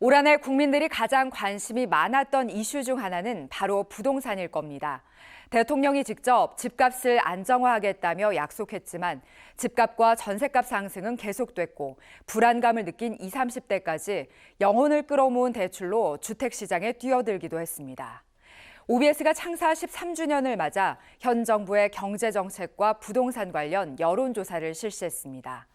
올 한해 국민들이 가장 관심이 많았던 이슈 중 하나는 바로 부동산일 겁니다. 대통령이 직접 집값을 안정화하겠다며 약속했지만 집값과 전셋값 상승은 계속됐고 불안감을 느낀 20, 30대까지 영혼을 끌어모은 대출로 주택시장에 뛰어들기도 했습니다. OBS가 창사 13주년을 맞아 현 정부의 경제정책과 부동산 관련 여론조사를 실시했습니다.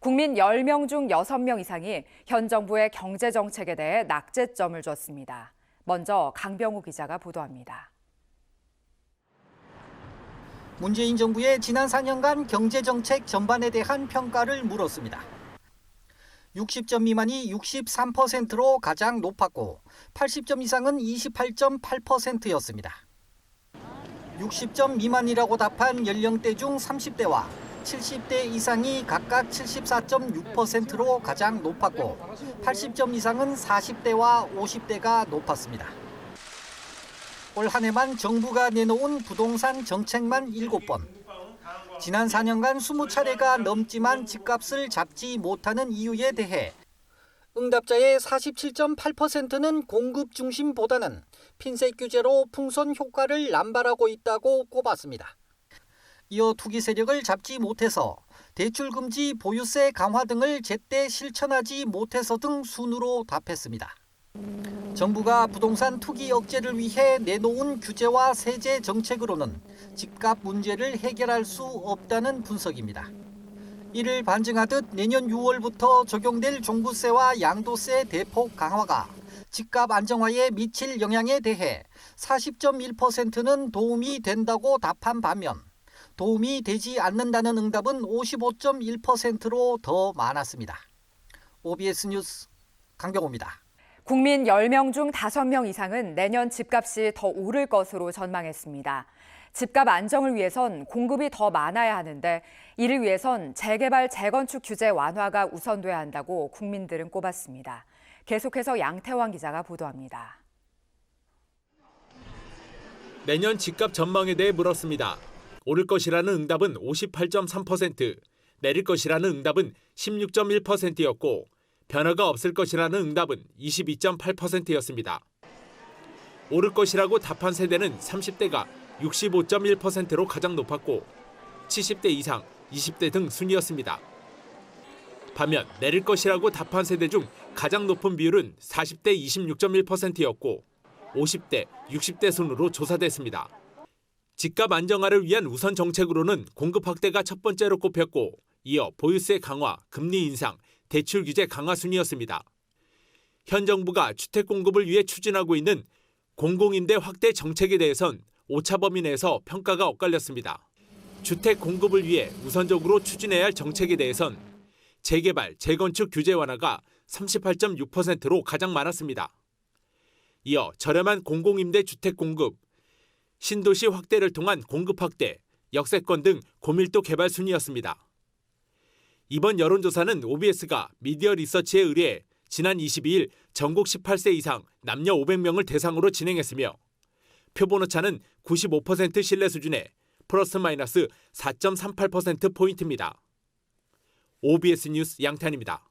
국민 10명 중 6명 이상이 현 정부의 경제정책에 대해 낙제점을 줬습니다. 먼저 강병우 기자가 보도합니다. 문재인 정부의 지난 4년간 경제정책 전반에 대한 평가를 물었습니다. 60점 미만이 63%로 가장 높았고 80점 이상은 28.8%였습니다. 60점 미만이라고 답한 연령대 중 30대와 70대 이상이 각각 74.6%로 가장 높았고 80점 이상은 40대와 50대가 높았습니다. 올 한 해만 정부가 내놓은 부동산 정책만 7번. 지난 4년간 20차례가 넘지만 집값을 잡지 못하는 이유에 대해 응답자의 47.8%는 공급 중심보다는 핀셋 규제로 풍선 효과를 남발하고 있다고 꼽았습니다. 이어 투기 세력을 잡지 못해서 대출 금지, 보유세 강화 등을 제때 실천하지 못해서 등 순으로 답했습니다. 정부가 부동산 투기 억제를 위해 내놓은 규제와 세제 정책으로는 집값 문제를 해결할 수 없다는 분석입니다. 이를 반증하듯 내년 6월부터 적용될 종부세와 양도세 대폭 강화가 집값 안정화에 미칠 영향에 대해 40.1%는 도움이 된다고 답한 반면 도움이 되지 않는다는 응답은 55.1%로 더 많았습니다. OBS 뉴스 강병호입니다. 국민 10명 중 5명 이상은 내년 집값이 더 오를 것으로 전망했습니다. 집값 안정을 위해선 공급이 더 많아야 하는데 이를 위해선 재개발, 재건축 규제 완화가 우선돼야 한다고 국민들은 꼽았습니다. 계속해서 양태환 기자가 보도합니다. 내년 집값 전망에 대해 물었습니다. 오를 것이라는 응답은 58.3%, 내릴 것이라는 응답은 16.1%였고 변화가 없을 것이라는 응답은 22.8%였습니다. 오를 것이라고 답한 세대는 30대가 65.1%로 가장 높았고 70대 이상, 20대 등 순이었습니다. 반면 내릴 것이라고 답한 세대 중 가장 높은 비율은 40대 26.1%였고 50대, 60대 순으로 조사됐습니다. 집값 안정화를 위한 우선 정책으로는 공급 확대가 첫 번째로 꼽혔고 이어 보유세 강화, 금리 인상, 대출 규제 강화 순이었습니다. 현 정부가 주택 공급을 위해 추진하고 있는 공공임대 확대 정책에 대해선 오차 범위 내에서 평가가 엇갈렸습니다. 주택 공급을 위해 우선적으로 추진해야 할 정책에 대해선 재개발, 재건축 규제 완화가 38.6%로 가장 많았습니다. 이어 저렴한 공공임대 주택 공급, 신도시 확대를 통한 공급 확대, 역세권 등 고밀도 개발 순이었습니다. 이번 여론조사는 OBS가 미디어 리서치에 의뢰해 지난 22일 전국 18세 이상 남녀 500명을 대상으로 진행했으며 표본 오차는 95% 신뢰 수준의 플러스 마이너스 4.38%포인트입니다. OBS 뉴스 양태환입니다.